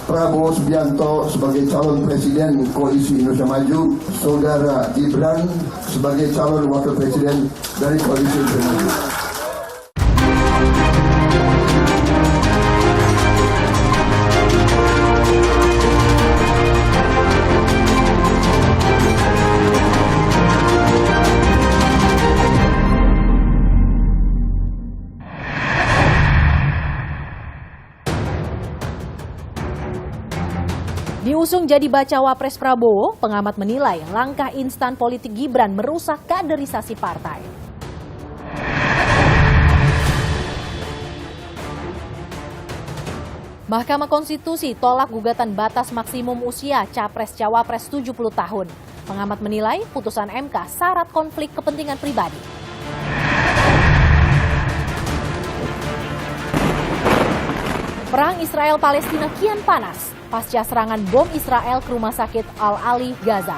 Prabowo Subianto sebagai calon presiden Koalisi Indonesia Maju, Saudara Gibran sebagai calon wakil presiden dari Koalisi Indonesia Maju. Diusung jadi bacawa pres Prabowo, pengamat menilai langkah instan politik Gibran merusak kaderisasi partai. Mahkamah Konstitusi tolak gugatan batas maksimum usia Capres-Cawapres 70 tahun. Pengamat menilai putusan MK syarat konflik kepentingan pribadi. Perang Israel-Palestina kian panas pasca serangan bom Israel ke rumah sakit Al-Ali, Gaza.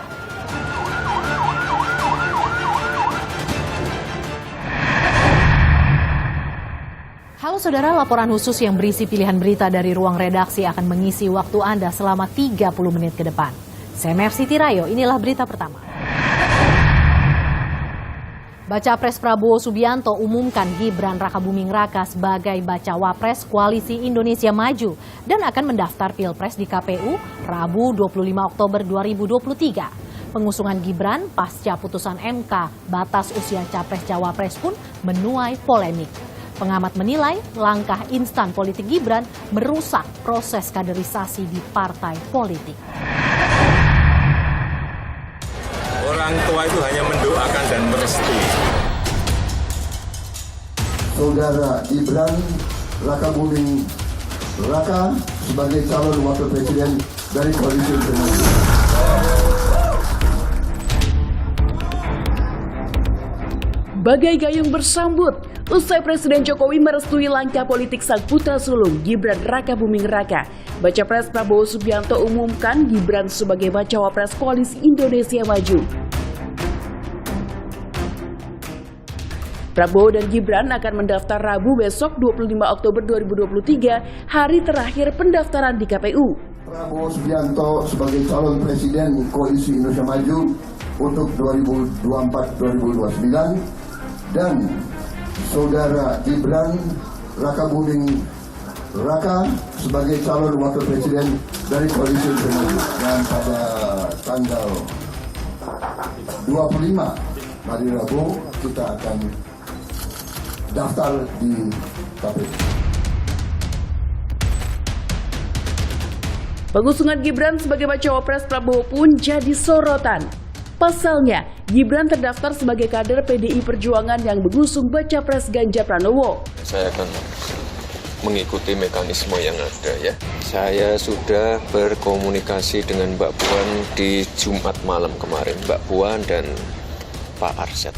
Halo saudara, laporan khusus yang berisi pilihan berita dari ruang redaksi akan mengisi waktu Anda selama 30 menit ke depan. Saya Mercy Tirayo, inilah berita pertama. Baca Pres Prabowo Subianto umumkan Gibran Rakabuming Raka sebagai bacawa pres Koalisi Indonesia Maju dan akan mendaftar Pilpres di KPU Rabu 25 Oktober 2023. Pengusungan Gibran pasca putusan MK batas usia Capres-Cawapres pun menuai polemik. Pengamat menilai langkah instan politik Gibran merusak proses kaderisasi di partai politik. Orang tua itu hanya mendoakan dan merestui. Saudara Gibran Rakabuming Raka sebagai calon wakil presiden dari Koalisi Indonesia Maju. Bagai gayung bersambut, usai Presiden Jokowi merestui langkah politik sang putra sulung Gibran Rakabuming Raka, Baca Pres Prabowo Subianto umumkan Gibran sebagai bacawa pres Koalisi Indonesia Maju. Prabowo dan Gibran akan mendaftar Rabu besok 25 Oktober 2023, hari terakhir pendaftaran di KPU. Prabowo Subianto sebagai calon presiden Koalisi Indonesia Maju untuk 2024-2029 dan Saudara Gibran Rakabuming Raka sebagai calon wakil presiden dari Koalisi Indonesia Maju. Dan pada tanggal 25 hari Rabu kita akan daftar di KPU. Pengusungan Gibran sebagai bacawa pres Prabowo pun jadi sorotan. Pasalnya, Gibran terdaftar sebagai kader PDI Perjuangan yang mengusung baca pres Ganjar Pranowo. Saya akan mengikuti mekanisme yang ada ya. Saya sudah berkomunikasi dengan Mbak Puan di Jumat malam kemarin, Mbak Puan dan Pak Arsyad.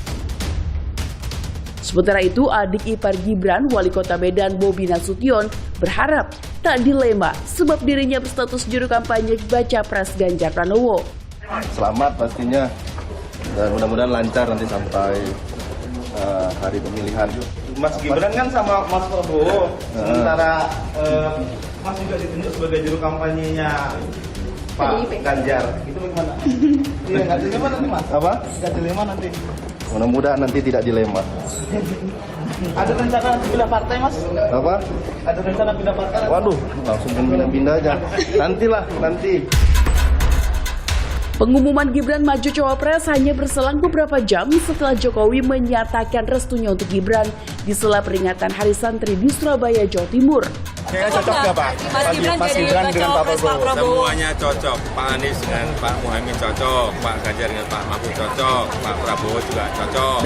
Sementara itu, adik ipar Gibran, Wali Kota Medan Bobi Nasution, berharap tak dilema sebab dirinya berstatus juru kampanye baca pres Ganjar Pranowo. Selamat pastinya dan mudah-mudahan lancar nanti sampai hari pemilihan. Mas Gibran kan sama Mas Prabowo, sementara Mas juga ditunjuk sebagai juru kampanyenya Pak Ganjar. Itu bagaimana? Iya, nggak dilema nanti Mas? Apa? Nggak dilema nanti. Mudah-mudahan nanti tidak dilema. Ada rencana nanti pindah partai Mas? Apa? Ada rencana pindah partai? Waduh, langsung pindah-pindah aja. Nanti. Pengumuman Gibran maju cawapres hanya berselang beberapa jam setelah Jokowi menyatakan restunya untuk Gibran di sela peringatan Hari Santri di Surabaya, Jawa Timur. Kayaknya cocok nggak Pak? Mas Gibran dengan Pak Prabowo. Semuanya cocok. Pak Anies dengan Pak Muhaimin cocok, Pak Ganjar dengan Pak Mahfud cocok, Pak Prabowo juga cocok.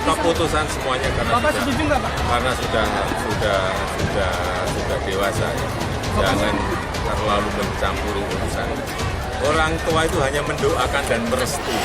Keputusan semuanya karena sudah dewasa. Jangan terlalu mencampuri urusan. Orang tua itu hanya mendoakan dan merestui.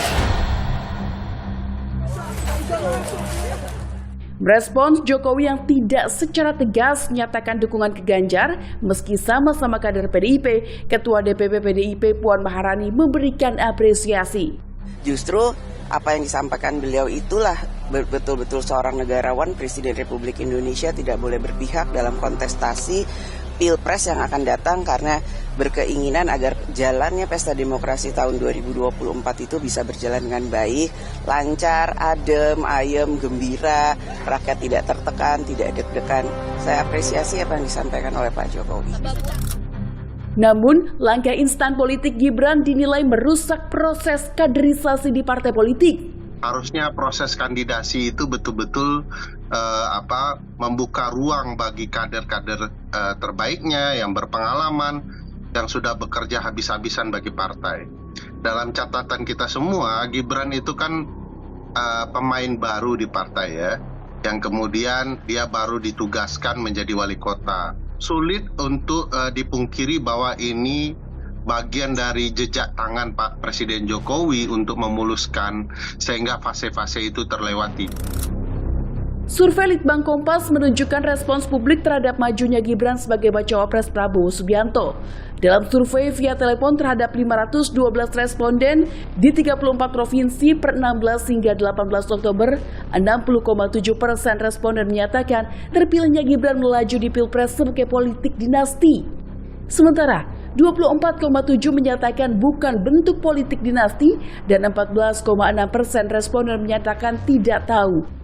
Merespons Jokowi yang tidak secara tegas menyatakan dukungan ke Ganjar, meski sama-sama kader PDIP, Ketua DPP PDIP Puan Maharani memberikan apresiasi. Justru apa yang disampaikan beliau itulah betul-betul seorang negarawan, Presiden Republik Indonesia tidak boleh berpihak dalam kontestasi Pilpres yang akan datang karena berkeinginan agar jalannya pesta demokrasi tahun 2024 itu bisa berjalan dengan baik, lancar, adem, ayem, gembira, rakyat tidak tertekan, tidak deg-degan. Saya apresiasi apa yang disampaikan oleh Pak Jokowi. Namun, langkah instan politik Gibran dinilai merusak proses kaderisasi di partai politik. Harusnya proses kandidasi itu betul-betul membuka ruang bagi kader-kader terbaiknya yang berpengalaman, yang sudah bekerja habis-habisan bagi partai. Dalam catatan kita semua, Gibran itu kan pemain baru di partai ya, yang kemudian dia baru ditugaskan menjadi wali kota. Sulit untuk dipungkiri bahwa ini bagian dari jejak tangan Pak Presiden Jokowi untuk memuluskan sehingga fase-fase itu terlewati. Survei Litbang Kompas menunjukkan respons publik terhadap majunya Gibran sebagai bacawa pres Prabowo Subianto. Dalam survei via telepon terhadap 512 responden di 34 provinsi per 16 hingga 18 Oktober, 60,7% responden menyatakan terpilihnya Gibran melaju di Pilpres sebagai politik dinasti. Sementara 24,7% menyatakan bukan bentuk politik dinasti dan 14,6% responden menyatakan tidak tahu.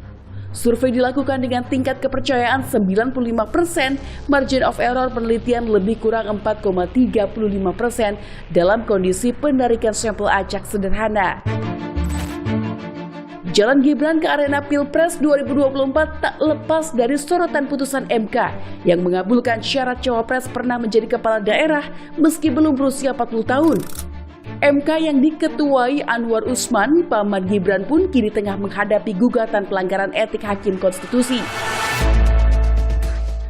Survei dilakukan dengan tingkat kepercayaan 95%, margin of error penelitian lebih kurang 4,35% dalam kondisi penarikan sampel acak sederhana. Jalan Gibran ke arena Pilpres 2024 tak lepas dari sorotan putusan MK yang mengabulkan syarat cawapres pernah menjadi kepala daerah meski belum berusia 40 tahun. MK yang diketuai Anwar Usman, paman Gibran pun kini tengah menghadapi gugatan pelanggaran etik Hakim Konstitusi.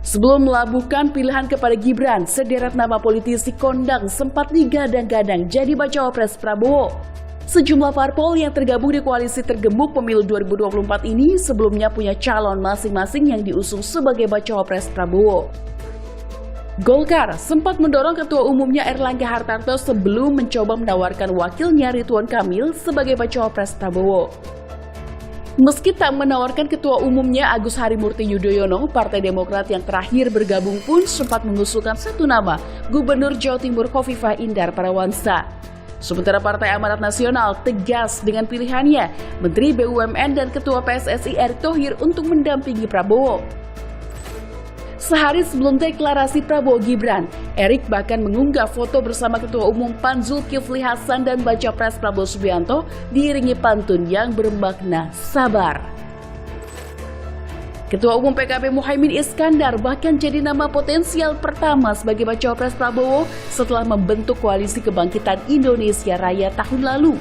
Sebelum melabuhkan pilihan kepada Gibran, sederet nama politisi kondang sempat digadang-gadang jadi bacawa pres Prabowo. Sejumlah parpol yang tergabung di koalisi tergemuk pemilu 2024 ini sebelumnya punya calon masing-masing yang diusung sebagai bacawa pres Prabowo. Golkar sempat mendorong Ketua Umumnya Erlangga Hartarto sebelum mencoba menawarkan wakilnya Ridwan Kamil sebagai bacawa pres Prabowo. Meski tak menawarkan Ketua Umumnya Agus Harimurti Yudhoyono, Partai Demokrat yang terakhir bergabung pun sempat mengusulkan satu nama, Gubernur Jawa Timur Khofifah Indar Parawansa. Sementara Partai Amanat Nasional tegas dengan pilihannya, Menteri BUMN dan Ketua PSSI Erick Thohir untuk mendampingi Prabowo. Sehari sebelum deklarasi Prabowo Gibran, Erick bahkan mengunggah foto bersama Ketua Umum PAN Zulkifli Hasan dan baca pres Prabowo Subianto diiringi pantun yang bermakna sabar. Ketua Umum PKB Muhaimin Iskandar bahkan jadi nama potensial pertama sebagai bacawa pres Prabowo setelah membentuk Koalisi Kebangkitan Indonesia Raya tahun lalu.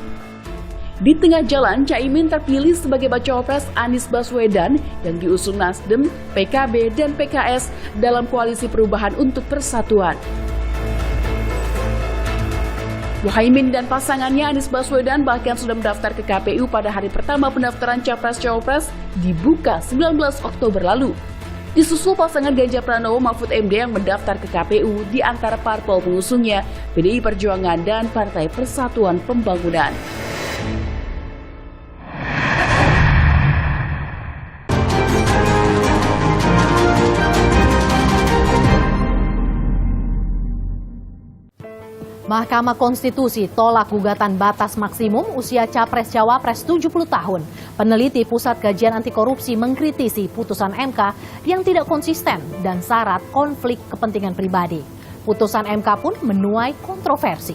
Di tengah jalan, Caimin terpilih sebagai bacawa pres Anies Baswedan yang diusung Nasdem, PKB, dan PKS dalam Koalisi Perubahan untuk Persatuan. Muhaimin dan pasangannya Anies Baswedan bahkan sudah mendaftar ke KPU pada hari pertama pendaftaran Capres-Cawapres dibuka 19 Oktober lalu. Disusul pasangan Ganjar Pranowo Mahfud MD yang mendaftar ke KPU di antara parpol pengusungnya PDI Perjuangan dan Partai Persatuan Pembangunan. Mahkamah Konstitusi tolak gugatan batas maksimum usia Capres-Cawapres 70 tahun. Peneliti Pusat Kajian Anti Korupsi mengkritisi putusan MK yang tidak konsisten dan syarat konflik kepentingan pribadi. Putusan MK pun menuai kontroversi.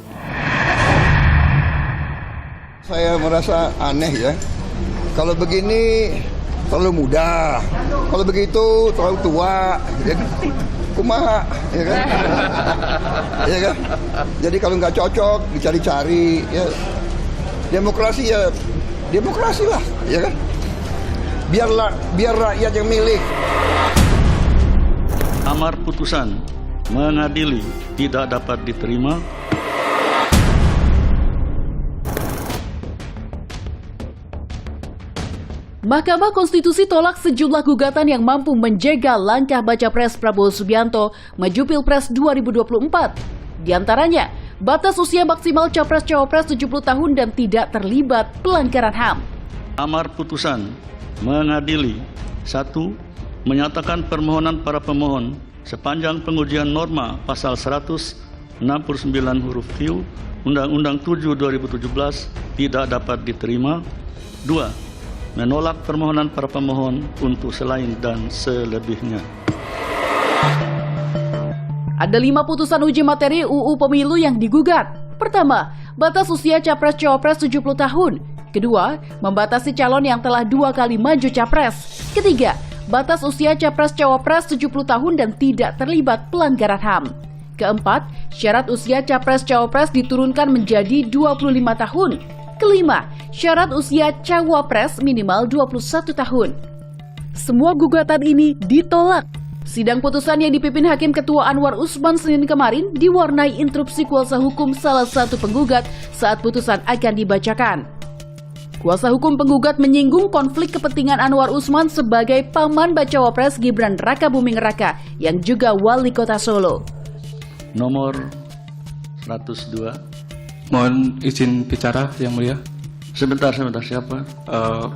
Saya merasa aneh ya. Kalau begini terlalu muda, kalau begitu terlalu tua. Kumaha, ya kan? Ya kan? Jadi kalau nggak cocok dicari-cari, ya demokrasi ya demokrasi lah, ya kan? Biar rakyat yang milih. Amar putusan mengadili tidak dapat diterima. Mahkamah Konstitusi tolak sejumlah gugatan yang mampu menjegal langkah baca pres Prabowo Subianto maju Pilpres 2024. Di antaranya, batas usia maksimal Capres-Cawapres 70 tahun dan tidak terlibat pelanggaran HAM. Amar putusan mengadili 1. Menyatakan permohonan para pemohon sepanjang pengujian norma pasal 169 huruf Q Undang-Undang 7 2017 tidak dapat diterima. 2. Menolak permohonan para pemohon untuk selain dan selebihnya. Ada 5 putusan uji materi UU Pemilu yang digugat. Pertama, batas usia Capres-Cawapres 70 tahun. Kedua, membatasi calon yang telah 2 kali maju Capres. Ketiga, batas usia Capres-Cawapres 70 tahun dan tidak terlibat pelanggaran HAM. Keempat, syarat usia Capres-Cawapres diturunkan menjadi 25 tahun. Kelima, syarat usia Cawapres minimal 21 tahun. Semua gugatan ini ditolak. Sidang putusan yang dipimpin Hakim Ketua Anwar Usman Senin kemarin diwarnai interupsi kuasa hukum salah satu penggugat saat putusan akan dibacakan. Kuasa hukum penggugat menyinggung konflik kepentingan Anwar Usman sebagai paman bacawa pres Gibran Rakabuming Raka yang juga wali kota Solo. Nomor 102. Mohon izin bicara, Yang Mulia. Sebentar, siapa?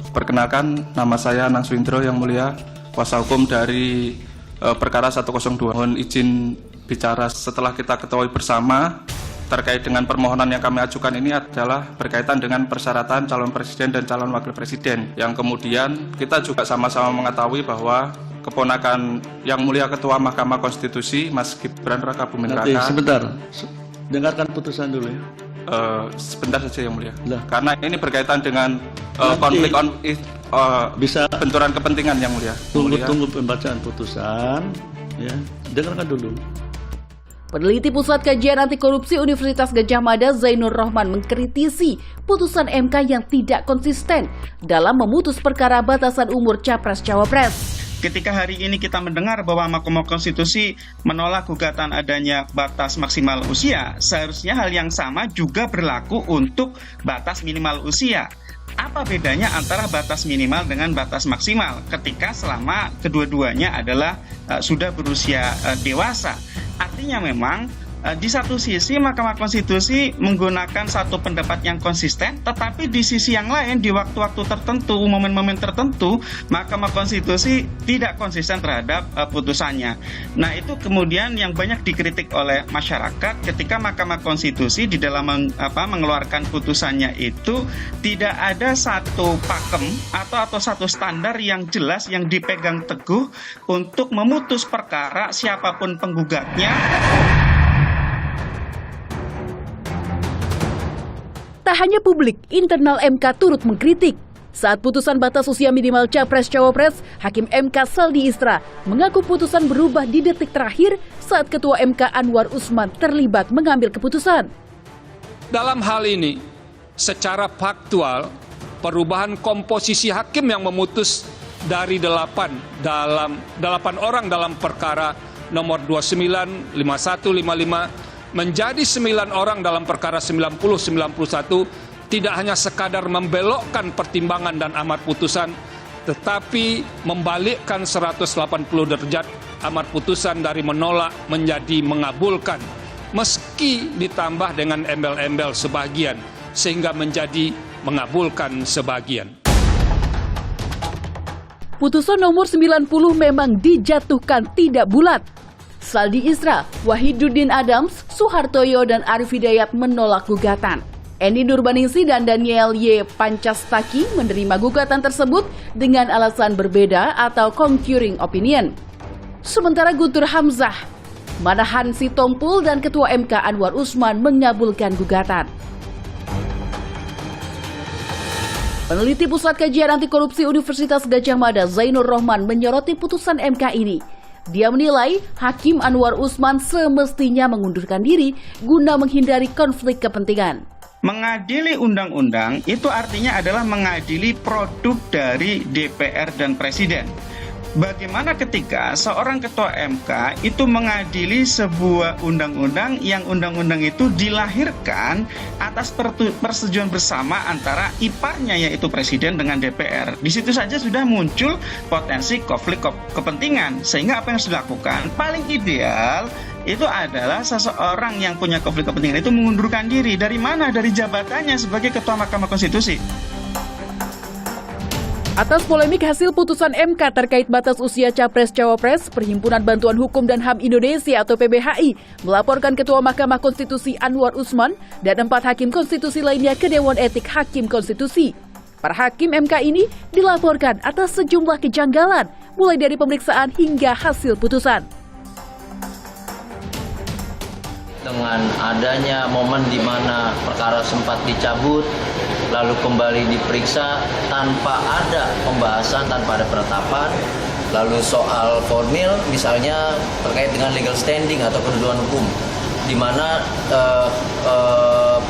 Perkenalkan, nama saya Anang Swindro, Yang Mulia, kuasa hukum dari perkara 102. Mohon izin bicara. Setelah kita ketahui bersama, terkait dengan permohonan yang kami ajukan ini adalah berkaitan dengan persyaratan calon presiden dan calon wakil presiden. Yang kemudian kita juga sama-sama mengetahui bahwa keponakan Yang Mulia Ketua Mahkamah Konstitusi, Mas Gibran Rakabuming Raka. Sebentar, dengarkan putusan dulu ya. Sebentar saja Yang Mulia. Lah. Karena ini berkaitan dengan konflik bisa benturan kepentingan Yang Mulia. Tunggu pembacaan putusan, ya. Dengarkan dulu. Peneliti Pusat Kajian Anti Korupsi Universitas Gadjah Mada Zainur Rohman mengkritisi putusan MK yang tidak konsisten dalam memutus perkara batasan umur Capres-Cawapres. Ketika hari ini kita mendengar bahwa Mahkamah Konstitusi menolak gugatan adanya batas maksimal usia, seharusnya hal yang sama juga berlaku untuk batas minimal usia. Apa bedanya antara batas minimal dengan batas maksimal ketika selama kedua-duanya adalah sudah berusia dewasa? Artinya memang di satu sisi Mahkamah Konstitusi menggunakan satu pendapat yang konsisten, tetapi di sisi yang lain di waktu-waktu tertentu, momen-momen tertentu, Mahkamah Konstitusi tidak konsisten terhadap putusannya. Nah, itu kemudian yang banyak dikritik oleh masyarakat ketika Mahkamah Konstitusi di dalam mengeluarkan putusannya itu tidak ada satu pakem atau satu standar yang jelas yang dipegang teguh untuk memutus perkara siapapun penggugatnya. Tak hanya publik, internal MK turut mengkritik. Saat putusan batas usia minimal Capres-Cawapres, Hakim MK Saldi Isra mengaku putusan berubah di detik terakhir saat Ketua MK Anwar Usman terlibat mengambil keputusan. Dalam hal ini, secara faktual, perubahan komposisi hakim yang memutus dari 8 orang dalam perkara nomor 29, 51, 55, menjadi 9 orang dalam perkara 90-91 tidak hanya sekadar membelokkan pertimbangan dan amar putusan, tetapi membalikkan 180 derajat amar putusan dari menolak menjadi mengabulkan, meski ditambah dengan embel-embel sebagian, sehingga menjadi mengabulkan sebagian. Putusan nomor 90 memang dijatuhkan tidak bulat. Saldi Isra, Wahiduddin Adams, Suhartoyo, dan Arif Hidayat menolak gugatan. Eni Nurbaningsi dan Daniel Y. Pancastaki menerima gugatan tersebut dengan alasan berbeda atau concurring opinion. Sementara Guntur Hamzah, Manahan Sitompul, dan Ketua MK Anwar Usman mengabulkan gugatan. Peneliti Pusat Kajian Anti Korupsi Universitas Gadjah Mada Zainur Rohman menyoroti putusan MK ini. Dia menilai Hakim Anwar Usman semestinya mengundurkan diri guna menghindari konflik kepentingan. Mengadili undang-undang itu artinya adalah mengadili produk dari DPR dan Presiden. Bagaimana ketika seorang ketua MK itu mengadili sebuah undang-undang yang undang-undang itu dilahirkan atas persetujuan bersama antara iparnya yaitu Presiden dengan DPR. Di situ saja sudah muncul potensi konflik kepentingan. Sehingga apa yang harus dilakukan? Paling ideal itu adalah seseorang yang punya konflik kepentingan itu mengundurkan diri. Dari mana? Dari jabatannya sebagai Ketua Mahkamah Konstitusi. Atas polemik hasil putusan MK terkait batas usia Capres-Cawapres, Perhimpunan Bantuan Hukum dan HAM Indonesia atau PBHI melaporkan Ketua Mahkamah Konstitusi Anwar Usman dan 4 hakim konstitusi lainnya ke Dewan Etik Hakim Konstitusi. Para hakim MK ini dilaporkan atas sejumlah kejanggalan, mulai dari pemeriksaan hingga hasil putusan. Dengan adanya momen di mana perkara sempat dicabut, lalu kembali diperiksa tanpa ada pembahasan, tanpa ada penetapan, lalu soal formil misalnya terkait dengan legal standing atau kedudukan hukum, di mana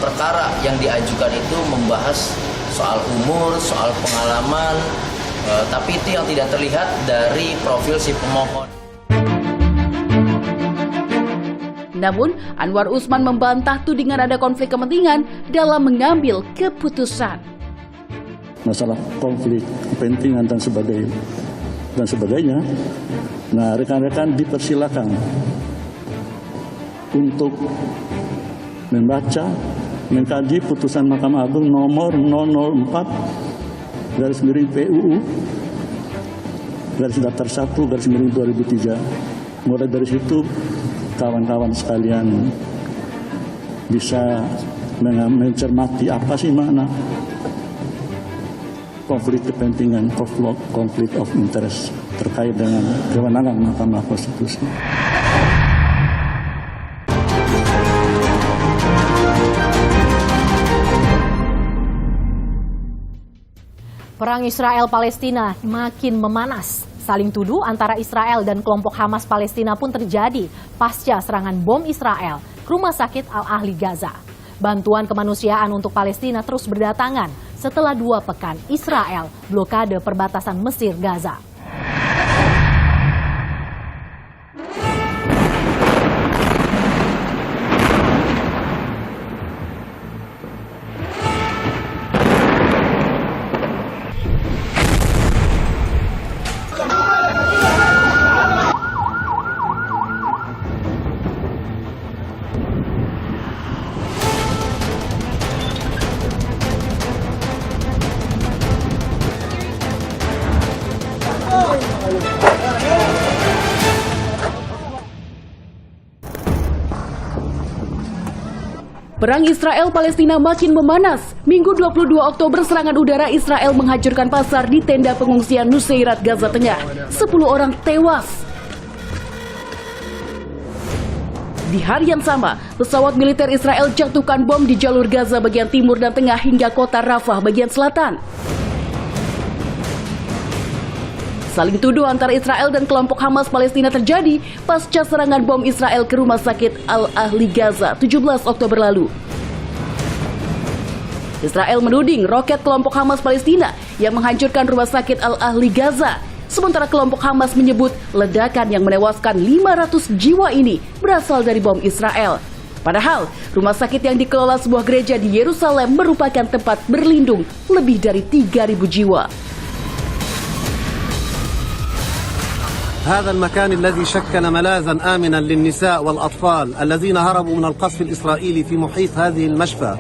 perkara yang diajukan itu membahas soal umur, soal pengalaman, tapi itu yang tidak terlihat dari profil si pemohon. Namun, Anwar Usman membantah tudingan ada konflik kepentingan dalam mengambil keputusan. Masalah konflik kepentingan dan sebagainya. Nah, rekan-rekan dipersilakan untuk membaca, mengkaji putusan Mahkamah Agung nomor 004/PUU /1/2003. Mulai dari situ kawan-kawan sekalian bisa mencermati apa sih makna konflik kepentingan, konflik of interest terkait dengan kewenangan Mahkamah Konstitusi. Perang Israel-Palestina makin memanas. Saling tuduh antara Israel dan kelompok Hamas Palestina pun terjadi pasca serangan bom Israel ke rumah sakit Al-Ahli Gaza. Bantuan kemanusiaan untuk Palestina terus berdatangan setelah 2 pekan Israel blokade perbatasan Mesir-Gaza. Perang Israel-Palestina makin memanas. Minggu 22 Oktober serangan udara Israel menghancurkan pasar di tenda pengungsian Nuseirat, Gaza Tengah. 10 orang tewas. Di hari yang sama, pesawat militer Israel jatuhkan bom di jalur Gaza bagian timur dan tengah hingga kota Rafah bagian selatan. Saling tuduh antara Israel dan kelompok Hamas Palestina terjadi pasca serangan bom Israel ke rumah sakit Al-Ahli Gaza 17 Oktober lalu. Israel menuding roket kelompok Hamas Palestina yang menghancurkan rumah sakit Al-Ahli Gaza. Sementara kelompok Hamas menyebut ledakan yang menewaskan 500 jiwa ini berasal dari bom Israel. Padahal, rumah sakit yang dikelola sebuah gereja di Yerusalem merupakan tempat berlindung lebih dari 3.000 jiwa. هذا المكان الذي شكل ملاذا آمنا للنساء والأطفال الذين هربوا من القصف الإسرائيلي في محيط هذه المشفى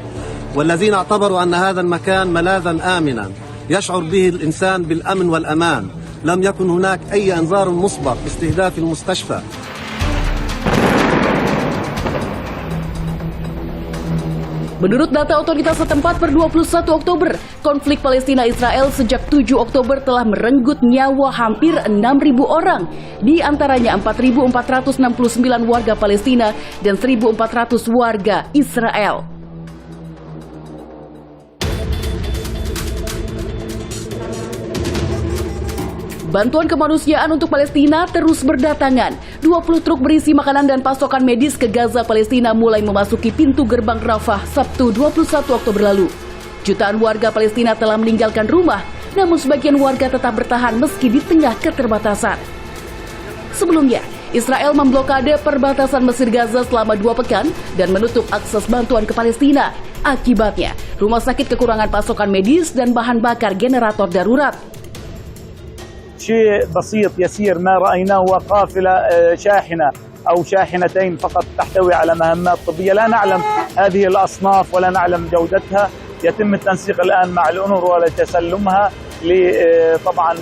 والذين اعتبروا أن هذا المكان ملاذا آمنا يشعر به الإنسان بالأمن والأمان. لم يكن هناك أي إنذار مسبق باستهداف المستشفى. Menurut data otoritas setempat per 21 Oktober, konflik Palestina-Israel sejak 7 Oktober telah merenggut nyawa hampir 6.000 orang, di antaranya 4.469 warga Palestina dan 1.400 warga Israel. Bantuan kemanusiaan untuk Palestina terus berdatangan. 20 truk berisi makanan dan pasokan medis ke Gaza, Palestina mulai memasuki pintu gerbang Rafah Sabtu 21 Oktober lalu. Jutaan warga Palestina telah meninggalkan rumah, namun sebagian warga tetap bertahan meski di tengah keterbatasan. Sebelumnya, Israel memblokade perbatasan Mesir-Gaza selama 2 pekan dan menutup akses bantuan ke Palestina. Akibatnya, rumah sakit kekurangan pasokan medis dan bahan bakar generator darurat. شيء بسيط يسير ما رأيناه هو قافلة شاحنة أو شاحنتين فقط تحتوي على مهمات طبية. لا نعلم هذه الأصناف ولا نعلم جودتها. يتم التنسيق الآن مع الأونروا لتسلمها طبعا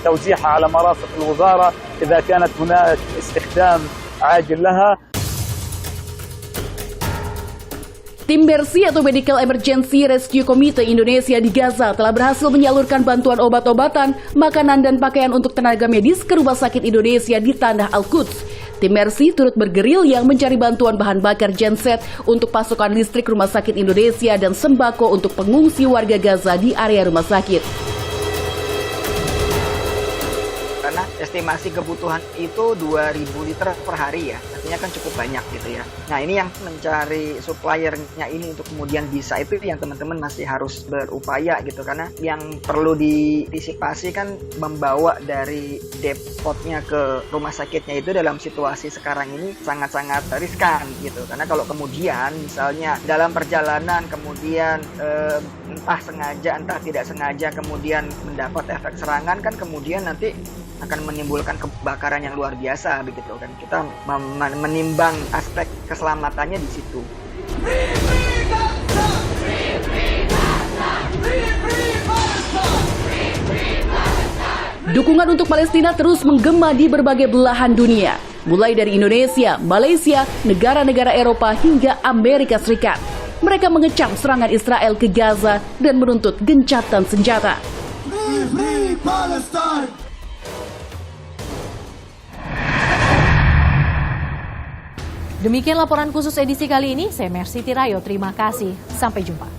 توزيعها على مرافق الوزارة إذا كانت هناك استخدام عاجل لها. Tim Mercy atau Medical Emergency Rescue Committee Indonesia di Gaza telah berhasil menyalurkan bantuan obat-obatan, makanan, dan pakaian untuk tenaga medis ke Rumah Sakit Indonesia di Tanah Al-Quds. Tim Mercy turut bergerilya mencari bantuan bahan bakar genset untuk pasokan listrik Rumah Sakit Indonesia dan sembako untuk pengungsi warga Gaza di area rumah sakit. Karena estimasi kebutuhan itu 2.000 liter per hari ya, artinya kan cukup banyak gitu ya. Nah ini yang mencari suppliernya ini untuk kemudian bisa, itu yang teman-teman masih harus berupaya gitu. Karena yang perlu diantisipasi kan membawa dari depotnya ke rumah sakitnya itu dalam situasi sekarang ini sangat-sangat riskan gitu. Karena kalau kemudian misalnya dalam perjalanan kemudian entah sengaja entah tidak sengaja kemudian mendapat efek serangan, kan kemudian nanti akan menimbulkan kebakaran yang luar biasa begitu kan. Kita menimbang aspek keselamatannya di situ. Dukungan untuk Palestina terus menggema di berbagai belahan dunia, mulai dari Indonesia, Malaysia, negara-negara Eropa hingga Amerika Serikat. Mereka mengecam serangan Israel ke Gaza dan menuntut gencatan senjata. Free Palestine! Demikian laporan khusus edisi kali ini. Saya Mercy Tirayo, terima kasih. Sampai jumpa.